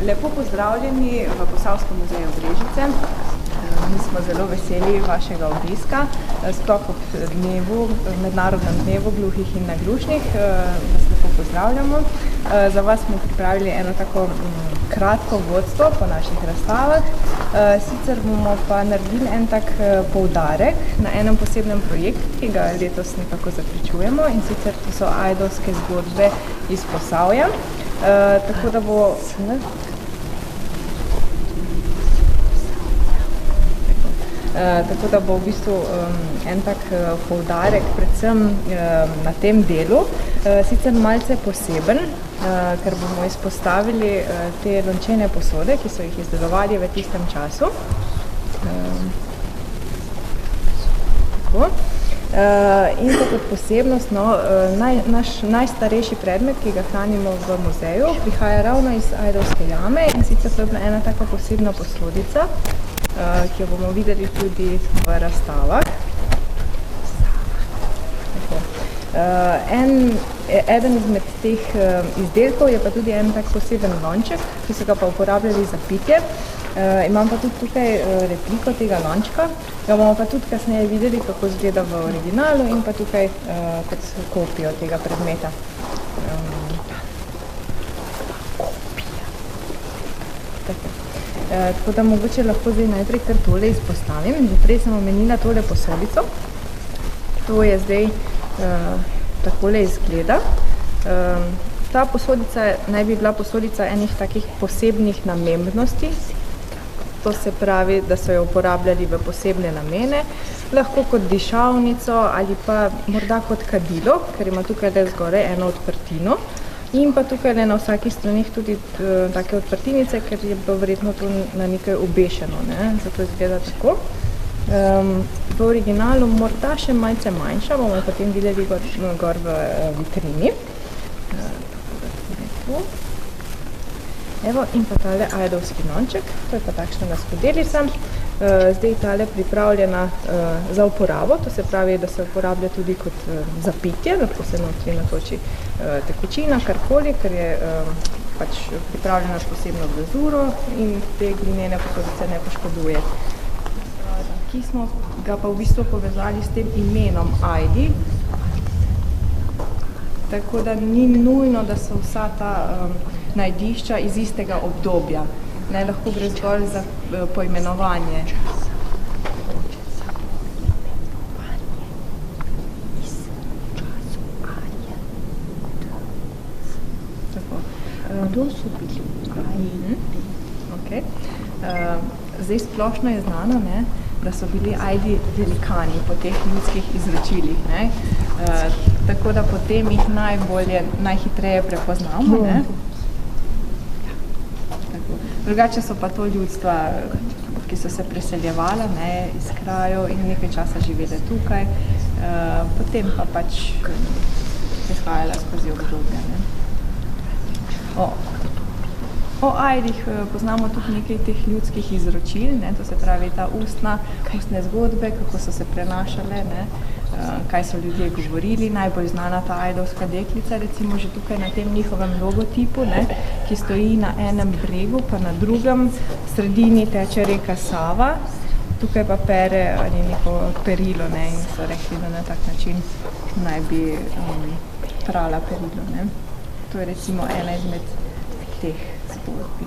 Lepo pozdravljeni v Posavskem muzeju Brežice. Mi smo zelo veseli vašega obiska, sploh ob mednarodnem dnevu gluhih in naglušnih. Vas lepo pozdravljamo. Za vas smo pripravili eno tako kratko vodstvo po naših razstavah. Sicer bomo pa naredili en tak poudarek na enem posebnem projektu, ki ga letos nekako zaključujemo, in sicer to so ajdovske zgodbe iz Posavja. Tako da bo v bistvu en tak poudarek predvsem na tem delu, sicer malce poseben, ker bomo izpostavili te lončene posode, ki so jih izdelovali v tistem času. In pa kot posebnost, naš najstarejši predmet, ki ga hranimo v muzeju, prihaja ravno iz Ajdovske jame, in sicer to je bila ena taka posebna posodica, ki jo bomo videli tudi v razstavah. Eden izmed teh izdelkov je pa tudi en tak poseben lonček, ki so ga pa uporabljali za pitje. Imam pa tudi tukaj repliko tega lončka, ga bomo pa tudi kasneje videli, kako izgleda v originalu, in pa tukaj kot kopijo tega predmeta. Tako da mogoče lahko zdaj najprej kar tole izpostavim. Prej sem omenila tole posodico. To je zdaj takole izgleda. Ta posodica naj bi bila posodica enih takih posebnih namembnosti. To se pravi, da so jo uporabljali v posebne namene, lahko kot dišavnico ali pa morda kot kadilo, ker ima tukaj le zgoraj eno odprtino. In pa tukaj le na vsakih stranih tudi take odprtinice, ker je bilo verjetno to na nekaj obešeno, zato izgleda tako. V originalu morda še malce manjša, bomo potem videli gor v vitrini. Evo, in pa tale ajdovski lonček, to je pa takšnega skodelica. Zdaj tale pripravljena za uporabo, to se pravi, da se uporablja tudi kot za pitje, lahko se notri natoči tekočina, karkoli, ker je pač pripravljena s posebno glazuro in te glinene posodice ne poškoduje. Ki smo ga pa v bistvu povezali s tem imenom Ajdi, tako da ni nujno, da so vsa ta najdišča iz istega obdobja. Lahko gre zgolj za poimenovanje. Kdo so bili Ajdi? Zdaj splošno je znano, da so bili Ajdi velikani po teh ljudskih izročilih. Tako da potem jih najhitreje prepoznamo. Drugače so pa to ljudstva, ki so se preseljevala iz krajev in nekaj časa živele tukaj, potem pa pač prihajala skozi obdobje. O Ajdih poznamo tudi nekaj teh ljudskih izročil, to se pravi ta ustne zgodbe, kako so se prenašale, kaj so ljudje govorili. Najbolj znana ta ajdovska deklica, recimo že tukaj na tem njihovem logotipu, ki stoji na enem bregu, pa na drugem sredini teče reka Sava, tukaj pa pere neko perilo, in so rekli, da na tak način naj bi prala perilo. To je recimo ena izmed teh zgodbi.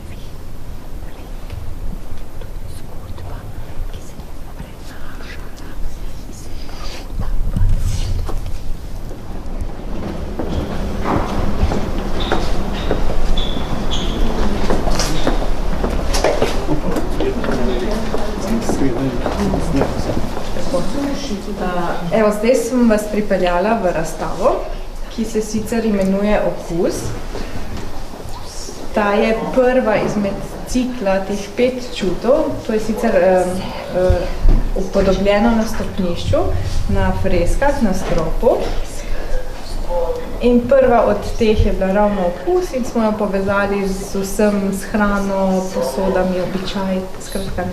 Evo, zdaj sem vas pripeljala v razstavo, ki se sicer imenuje Okus. Ta je prva izmed cikla teh 5 čutov. To je sicer upodobljeno na stopnišču, na freskah, na stropu. In prva od teh je bila ravno Okus in smo jo povezali z vsem, s hrano, posodami, običaj, skratka,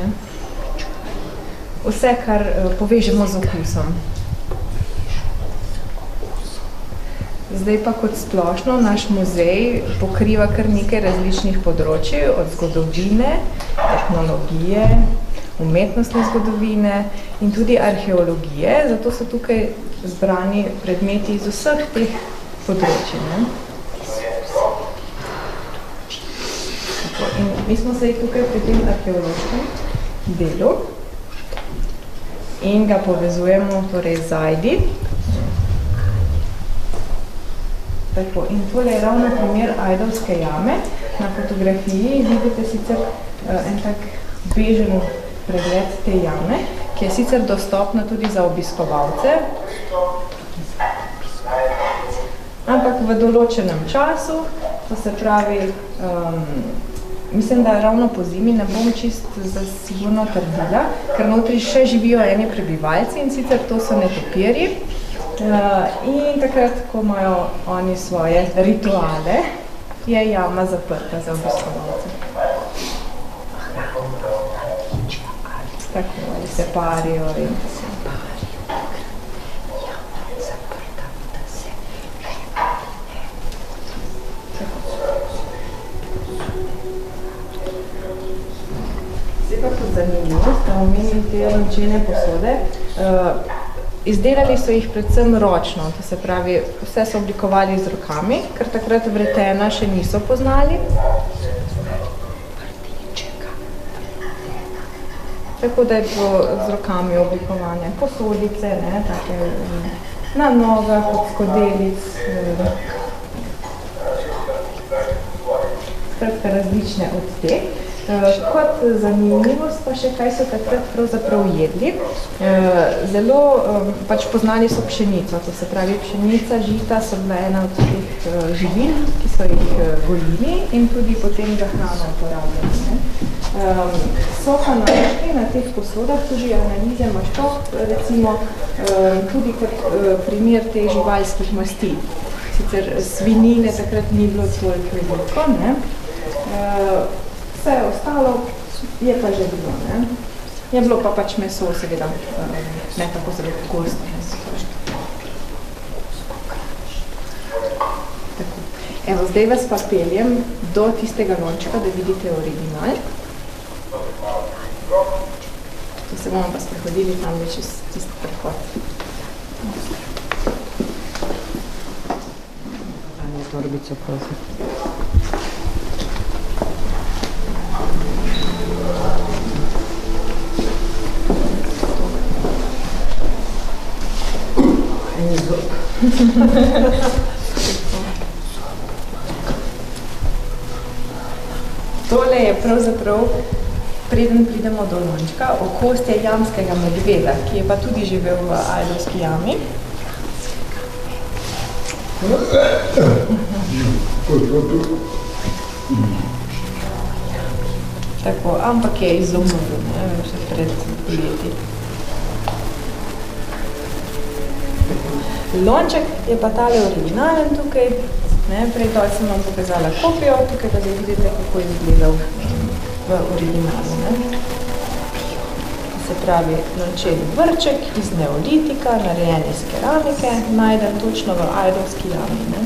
vse, kar povežemo z okusom. Zdaj pa kot splošno naš muzej pokriva kar nekaj različnih področij, od zgodovine, tehnologije, umetnostne zgodovine in tudi arheologije, zato so tukaj zbrani predmeti iz vseh teh področij. Ne? In mi smo se tukaj pri tem arheološkem delu in ga povezujemo torej z Ajdi. Tako, in tole je ravno primer Ajdovske jame. Na fotografiji vidite sicer en tak bežen pregled te jame, ki je sicer dostopna tudi za obiskovalce, ampak v določenem času, to se pravi, mislim, da ravno po zimi ne bom čist sigurno trdila, ker notri še živijo eni prebivalci in sicer to so netopirji. In takrat, ko imajo oni svoje rituale, je jama zaprta za obiskovalce. Tako, ali se parijo in se Zdaj pa kot zanimivost, da omenim te lončene posode. Izdelali so jih predvsem ročno, to se pravi, vse so oblikovali z rokami, ker takrat vretena še niso poznali. Tako da je bilo z rokami oblikovane posodice, ne, take na nogah, od skodelic, skratka različne od teh. Kot zanimivost pa še, kaj so takrat pravzaprav jedli. Zelo pač poznali so pšenico, to se pravi pšenica, žita so bila ena od teh živil, ki so jih gojili in tudi potem za hrano uporabljali. So pa na teh posodah tudi analize maščob, recimo tudi kot primer teh živalskih masti. Sicer svinine takrat ni bilo toliko veliko, ne? Vse ostalo je pa že bilo, ne? Je bilo pa pač meso, seveda, ne tako zelo gosto. Evo, zdaj vas pa peljem do tistega lončka, da vidite original. To se bomo pa sprehodili tam več čez tisti prehod. Danje torbico, prosim. Tole je pravzaprav, preden pridemo do lončka, okostje jamskega medveda, ki je pa tudi živel v Ajdovski jami. Tako, ampak je izumrl, ne, še pred leti. Lonček je pa tale originalen tukaj, ne, prej dol sem vam pokazala kopijo, tukaj pa zdaj vidite, kako je izgledal v originalu. Ne. Se pravi, lončen vrček iz neolitika, narejen iz keramike, najdem točno v Ajdovski jami. Ne.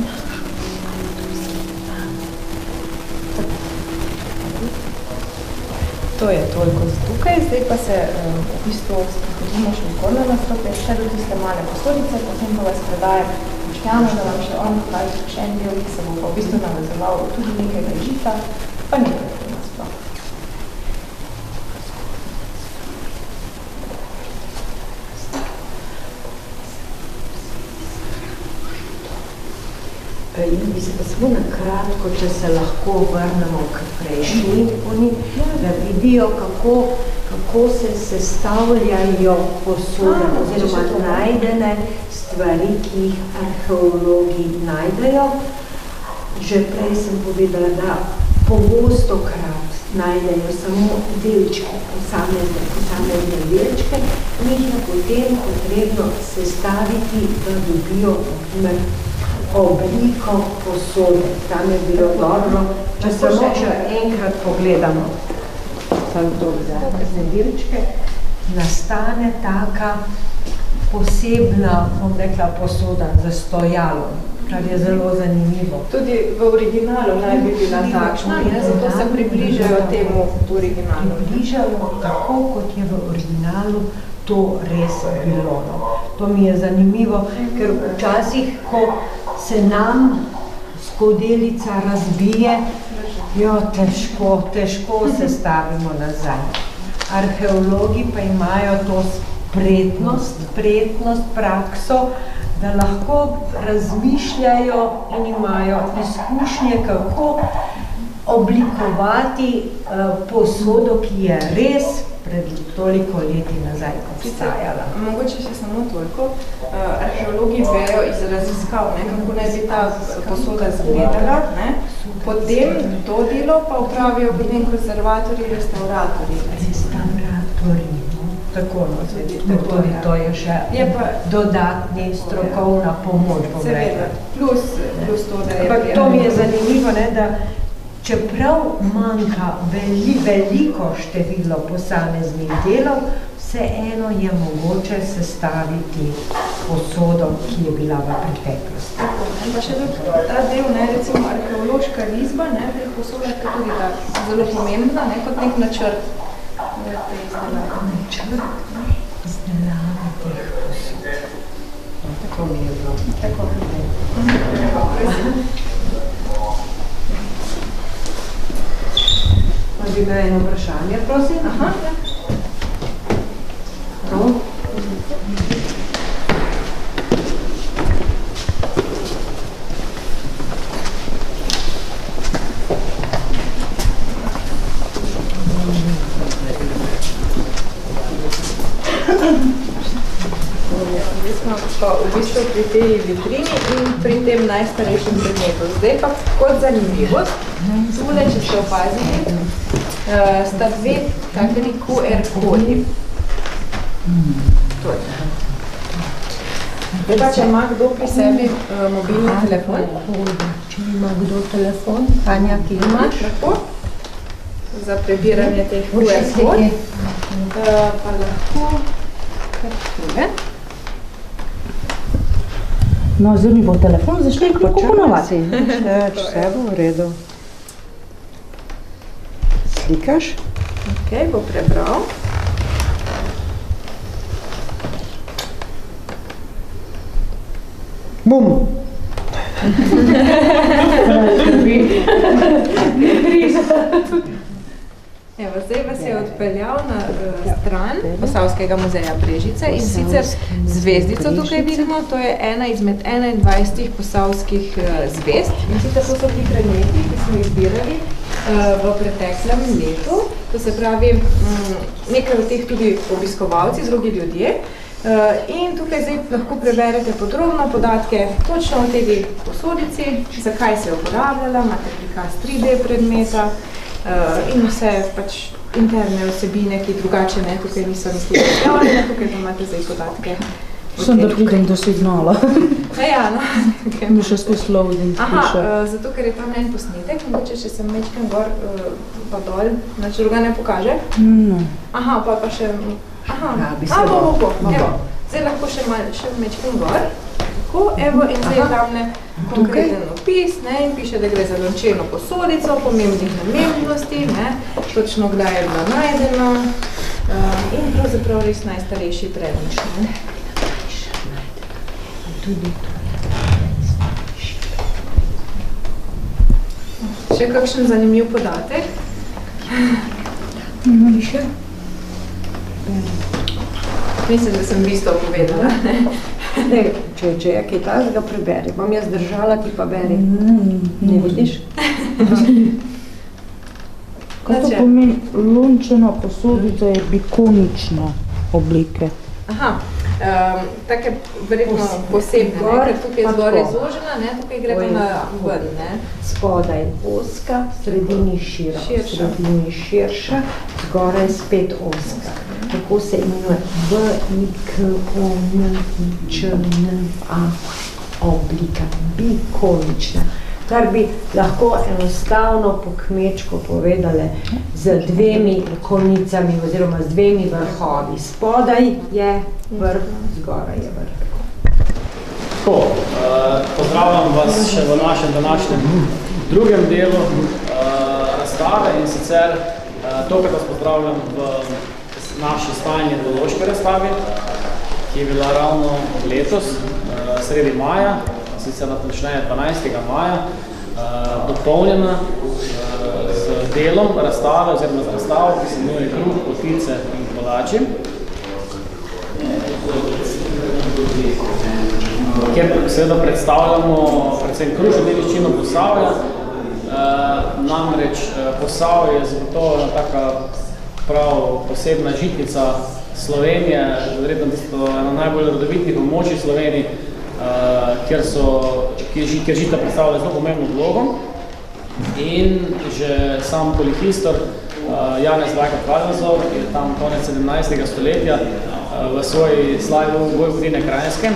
To je toliko za tukaj, zdaj pa se v bistvu sprehodimo še zgornje nastopje, še do tiste male posodice, potem pa vas predajam Boštjanu, da vam še on pokaže še en del, ki se bo pa v bistvu navezoval tudi nekaj žita, pa nekaj pri nas pa. In bi se pa samo na kratko, če se lahko vrnemo k prejšnji, da vidijo, kako se sestavljajo posode, oziroma najdene stvari, ki jih arheologi najdejo. Že prej sem povedala, da pogostokrat najdejo samo delčke, posamezne delčke, in jih je potem potrebno sestaviti, da dobijo obliko posode. Tam je bilo dobro, če samo še enkrat pogledamo delčke, nastane taka posebna, bom rekla, posoda za stojalo. kar je zelo zanimivo. Tudi v originalu naj bi bila takšna, zato se približajo temu originalu. Približajo tako, kot je v originalu to res bilo. To mi je zanimivo, ker včasih, ko se nam skodelica razbije, jo težko se stavimo nazaj. Arheologi pa imajo to spretnost, prakso, da lahko razmišljajo in imajo izkušnje, kako oblikovati posodo, ki je res pred toliko leti nazaj obstajala. Mogoče še samo toliko. Arheologi vejo iz raziskav, kako naj bi ta posoda izgledala. Potem to delo pa upravijo potem konzervatorji, restauratorji. Tako, tudi to je še dodatni strokovna pomoč. Seveda, plus to, da je... Ampak to mi je zanimivo, da čeprav manjka veliko število posameznih delov, vseeno je mogoče sestaviti posodo, ki je bila v preteklosti. Pa še ta del, recimo arheološka risba, pri posodah je tudi zelo pomembna, kot nek načrt. Izdelave teh posod. Tako mi je bilo. Tako mi je bilo. Pa bi imel eno vprašanje, prosim? Aha. To? Pa v bistvu pri tej vitrini in pri tem najstarejšem predmetu. Zdaj pa kot zanimivost, tule, če ste opazili, sta dve takšni QR kodi. To je. Zdaj pa, če ima kdo pri sebi mobilni telefon. Če ima kdo telefon, Tanja, ki imaš? Lahko. Za prebiranje teh QR kod. Pa lahko kar tule. No, zdaj mi bo telefon zašli kako ponovati. Vse bo v redu. Slikaš? Ok, bo prebral. Bum! Evo, zdaj vas je odpeljal na stran Posavskega muzeja Brežice in sicer zvezdico tukaj vidimo, to je ena izmed 21 posavskih zvezd. In sicer to so ti predmeti, ki smo izbirali v preteklem letu. To se pravi, nekaj od teh tudi obiskovalci, drugi ljudje. In tukaj zdaj lahko preberete podrobno podatke točno o tej posodici, zakaj se je uporabljala, imate prikaz 3D predmeta, in vse pač interne vsebine, ki drugače tukaj niso nikoli objavljene, tukaj imate zdaj podatke. Sem da pridem do signala. Ja, no. Mi še skozi loading piše. Zato, ker je tam en posnetek, mogoče še sem mečken gor pa dol, znači druga ne pokaže. No. Aha, pa še... Aha, bo. Evo, zdaj lahko še mečken gor. Tako, evo, in zdaj je tam konkreten opis, in piše, da gre za lončeno posodico, pomembnih namembnosti, točno kdaj je bila najdena in pravzaprav res najstarejši predmet. Še kakšen zanimiv podatek? Piše? Mislim, da sem bistvo povedala. Če je kaj takega, preberi. Bom jaz držala, ti pa beri. Ne vidiš? Kaj to pomeni? Lončena posodica je bikonične oblike. Aha, take verjetno posebne, ker tukaj je zgoraj zožena, tukaj gre pa na ven. Spodaj oska, sredini širša, zgoraj spet oska. Tako se imenuje B-I-K-O-N-I-Č-N-A oblika, bikonična. Kar bi lahko enostavno po kmečko povedali z dvemi konicami oziroma z dvemi vrhovi. Spodaj je vrh, zgoraj je vrh. Tako, pozdravljam vas še v našem današnjem drugem delu razstave in sicer tokrat vas pozdravljam v naši stalni etnološki razstavi, ki je bila ravno letos, sredi maja, sicer natančneje 12. maja, dopolnjena z delom razstave oziroma z razstavo, ki se imenuje Kruh, potice in kolači, kjer seveda predstavljamo predvsem krušno dediščino Posavja. Namreč Posavje je zagotovo taka prav posebna žitnica Slovenije, verjetno tisto eno najbolj rodovitnih območij Sloveniji, kjer žita predstavlja zelo pomembno vlogo. In že sam polihistor Janez Vajkard-Valenzov je tam konec 17. stoletja v svoji slavi Vojvodine Krajinske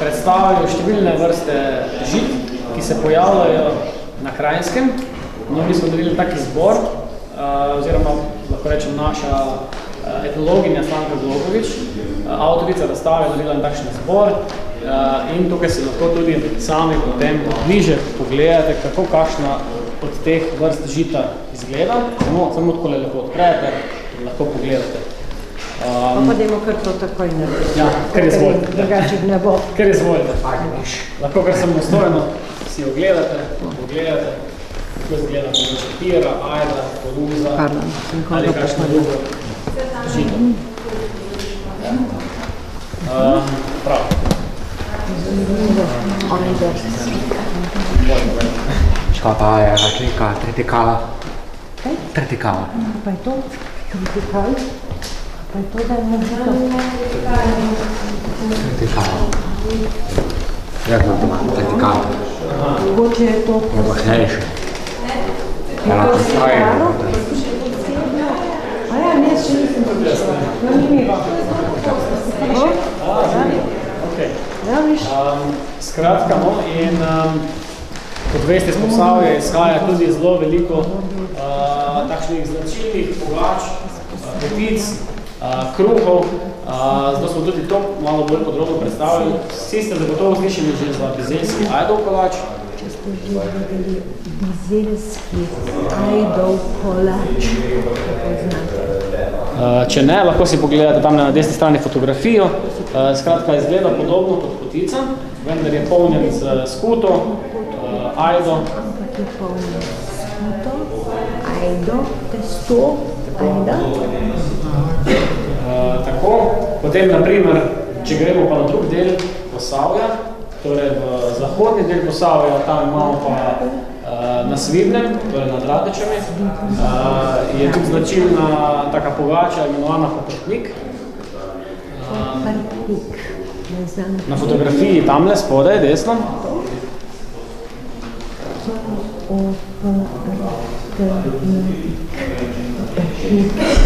predstavljajo številne vrste žit, ki se pojavljajo na Krajinskem. No, mi smo dobili taki zbor, oziroma lahko rečem naša etnologinja Stanka Glogovič, avtorica razstave je dobila takšen zbor in tukaj se lahko tudi sami potem bliže pogledate, kako kakšna od teh vrst žita izgleda. Samo takole lepo odprete, lahko pogledate. Pa dajmo kar to takoj narediti. Ja, kar izvolite. Drugače ne bo. Kar izvolite. Lahko kar samostojno si ogledate, kako izgleda pira, ajda, koruza ali kakšno drugo žito. Prav. Šta ta je razlika? Tritikala? Tritikala. Pa je to? Tritikal? Pa je to, da je možito? Tritikala. Jak nam to tritikala? Mogoče je to... Je močnejše. Ja, lahko stoji. A ja, ne, še nisem počela. Zanimivo. Ja, viš. Skratka, no, in kot veste, iz Posavja izhaja tudi zelo veliko takšnih značilnih pogač, potic, kruhov, zato smo tudi to malo bolj podrobno predstavili. Vsi ste zagotovo slišali že za bizeljski ajdov kolač. Če ste že videli bizeljski ajdov kolač, kako znate? Če ne, lahko si pogledate tam na desni strani fotografijo. Skratka, izgleda podobno kot potica, vendar je polnjen z skuto, ajdo. Ampak je polnjen skuto, ajdo, testo, ajda. Tako, potem, naprimer, če gremo pa na drug del Posavja, torej v zahodni del Posavja, tam imamo pa na Svibnem, torej nad Radečami, je tudi značilna taka pogača, imenovana Poprtnik. Na fotografiji tamle spodaj, desno.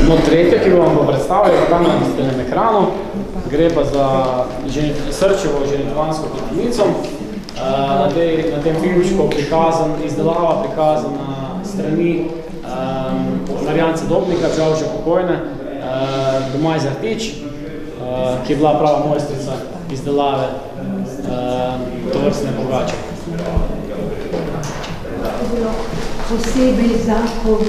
No, tretje, ki vam bo predstavljala tam na naslednjem ekranu, gre pa za srčevo ženitvansko pletinico. Na tem filmičku izdelava prikazana strani Marjance Dobnika, žal že pokojne, Domaj Zartič, ki je bila prava mojstrica izdelave tovrstne pogače. Posebej zakovo.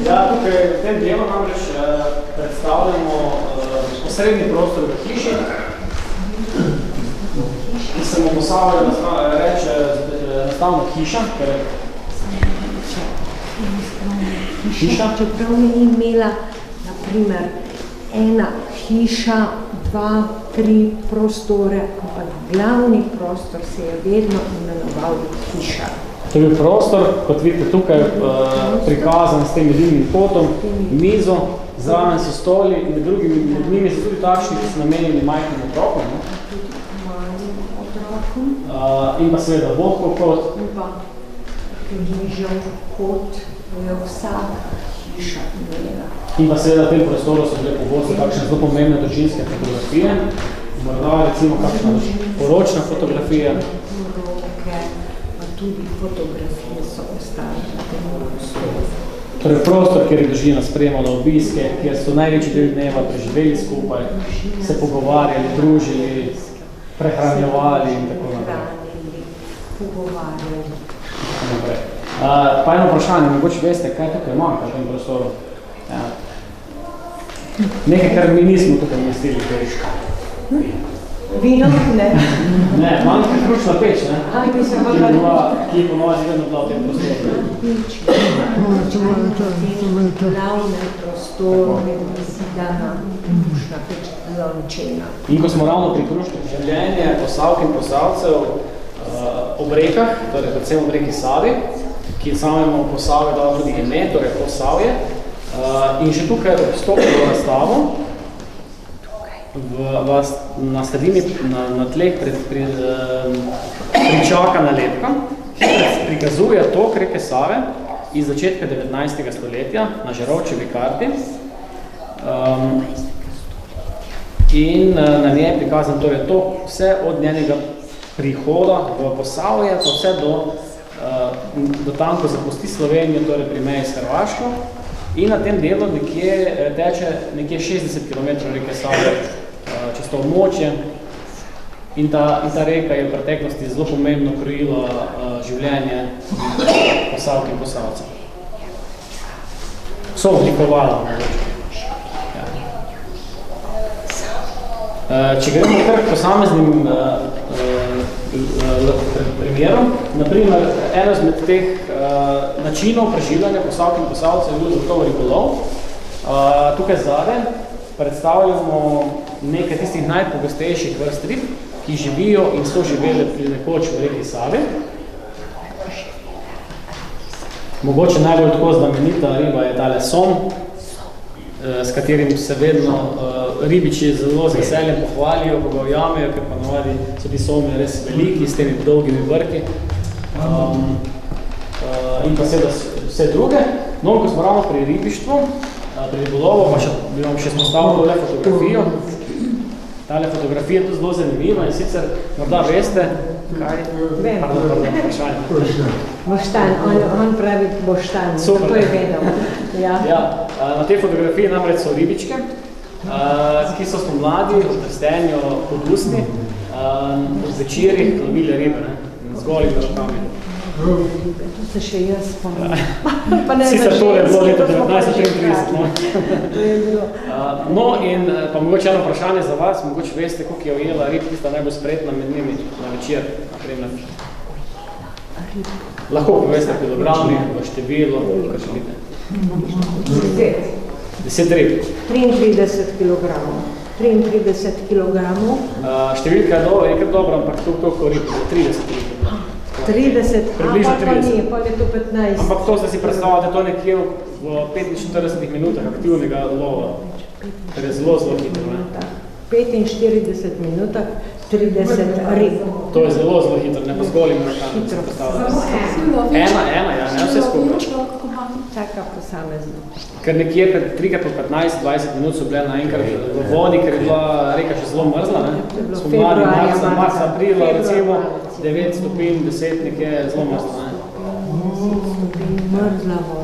Ja, tukaj v tem delu namreč predstavljamo osrednji prostor v hiši, ki se mu Posavlja reče nastavno hiša, ker je hiša. Čeprav ni imela, naprimer, ena hiša, 2, 3 prostore, ampak glavni prostor se je vedno imenoval hiša. To je bil prostor, kot vidite tukaj, prikazan s tem jedilnim kotom, mizo, zraven so stoli in med njimi so tudi takšni, ki so namenjeni majhnim otrokom. In pa seveda vodkov kot. In pa križev kot je vsak hiša imela. In pa seveda v tem prostoru so bile pogosto takšne zelo pomembne družinske fotografije. Morda recimo kakšna poročna fotografija. Roke, pa tudi fotografije so ostale na tem prostoru. Torej prostor, kjer je družina sprejemala obiske, kjer so največji del dneva preživeli skupaj, se pogovarjali, družili, prehranjevali in tako naprej. Pogovarjali. Pa eno vprašanje, mogoče veste, kaj tukaj manjka v tem prostoru? Ja. Nekaj, kar mi nismo tukaj umestili. Vino? Ne. Ne, manjka krušna peč, ne? Ki je ponovno vedno bila v tem prostoru. Glavne prostore, dana krušna peč, lončena. In ko smo ravno pri krušnih življenje posavk in posavcev ob rekah, torej predvsem ob reki Savi, ki samemu Posavju dala tudi ime, torej Posavje, in še tukaj obstopilo razstavo, na sredini, na tleh pričakana lepka, ki prikazuje tok reke Save iz začetka 19. stoletja na Žerovčevi karti. In na njej je prikazan torej tok vse od njenega prihoda v Posavje, pa vse do tam, ko zapusti Slovenijo, torej pri meji s Hrvaško. In na tem delu teče nekje 60 km reke Save čez to območje. In ta reka je v preteklosti zelo pomembno krojila življenje Posavk in Posavcev. So oblikovala. Če gremo kar k posameznim primerom, naprimer, eno izmed teh načinov preživljanja Posavk in Posavcev je bil zagotovo ribolov. Tukaj zadaj predstavljamo nekaj tistih najpogostejših vrst rib, ki živijo in so živeli nekoč v reki Savi. Mogoče najbolj tako znamenita riba je tale som, s katerim se vedno ribiči zelo z veseljem pohvalijo, ko ga ujamejo, ker pa navadi so ti somi res veliki, s temi dolgimi vrki. In pa seveda vse druge. No, ko smo ravno pri ribištvu, pri ribolovu, pa bi vam še spostavil tole fotografijo. Tale fotografija je tudi zelo zanimiva in sicer morda veste, kaj... Vem. Vprašanje. Boštan, on pravi Boštan, tako je vedel. Ja, na tej fotografiji namreč so ribičke, ki so spomladi v prstenju pod usni, v večerih lovili ribe, z golimi rokami. To se še jaz spomnim. Sicer to je bilo leta 1933. To je bilo. No in pa mogoče eno vprašanje za vas, mogoče veste, koliko je ujela rib, tista najbolj spretna med njimi na večer, naprimer. Lahko poveste kilogrami, v številu, kar želite. 10 rib. 33 kilogramov. 33 kilogramov. Številka je kar dobra, ampak toliko rib, 30 rib. 30, približno 30. Pa je to 15. Ampak to ste si predstavljate, to je nekje v 45 minutah aktivnega lova. Kar je zelo hitro, ne? 45 minutah, 30 rib. To je zelo hitro, ne pa z golim rokami. Ena, ne vse skupaj. Taka posamezna. Ker nekje 3 po 15-20 minut so bile naenkrat v vodi, ker je bila reka še zelo mrzla, ne? Spomladi, marca, aprila, recimo 9 stopinj, 10 nekje zelo mrzla, ne?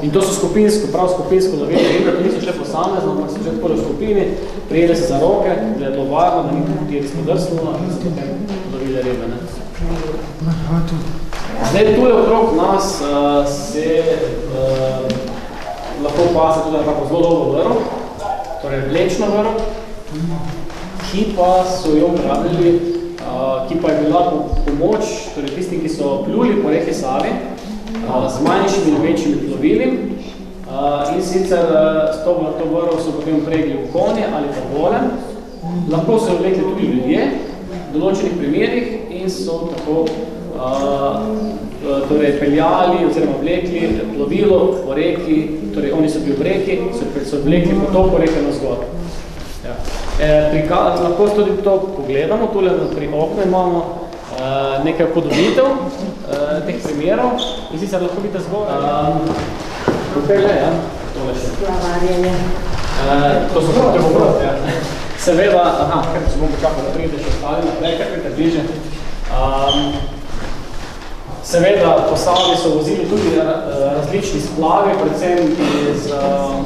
In to so prav skupinsko lovili ribe, to niso šle posamezno, ampak so že tako v skupini, prijeli se za roke, da je bilo varno, da ni tudi spodrsnulo, in so tukaj lovili ribe, ne? Zdaj, tule okrog nas se lahko pase tudi nekako zelo dolgo vrv, torej vlečno vrv, ki pa so jo uporabljali, ki pa je bila pomoč torej tistim, ki so pluli po reki Savi z manjšimi in večjimi plovili in sicer to vrv so potem pregli v konje ali pa vole. Lahko so vlekli tudi ljudje v določenih primerih in so tako torej peljali oziroma vlekli plovilo po reki, torej oni so bili v reki, so vlekli po toku reke navzgor. Lahko tudi to pogledamo, tule pri oknu imamo nekaj podobitev teh primerov in sicer lahko vidite zgor. Tukaj le, ja, tole še. Plavarjenje. To so tako brod, ja. Seveda, ker se bom počakal, da pridete še ostali naprej, kar pridete bliže. Seveda, po Savi so vozili tudi različni splavi, predvsem iz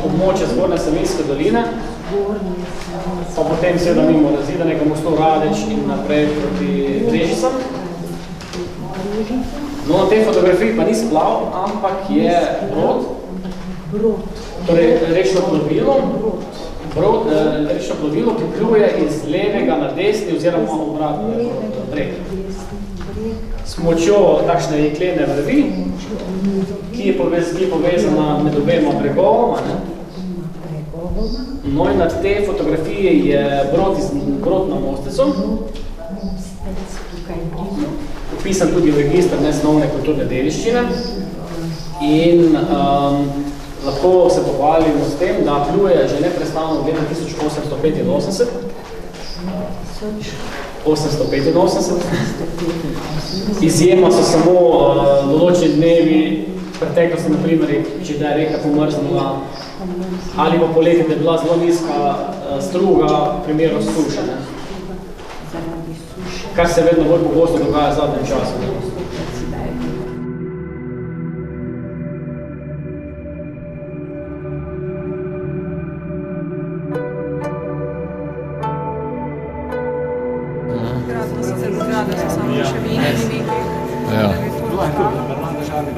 območja Zgornje Savinjske doline, pa potem seveda mimo Razidanega mostu Radeč in naprej proti Brežicam. No, na tej fotografiji pa ni splav, ampak je brod, torej rečno plovilo, ki pluje iz levega na desni oziroma obratno breg. S pomočjo takšne jeklene vrvi, ki je povezana med obema bregovoma. No in na tej fotografiji je brod na mostecu, upisan tudi v registr nesnovne kulturne dediščine in lahko se pohvalimo s tem, da pluje že neprestano od leta 1885. Izjema so samo določeni dnevi preteklosti, na primer, če da je reka pomrznula ali pa poleti, da je bila zelo nizka struga v primeru suše, kar se vedno bolj pogosto dogaja v zadnjem času. Zgradno so samo še vini nekaj. Bila je tudi, Bernarda Žarnik,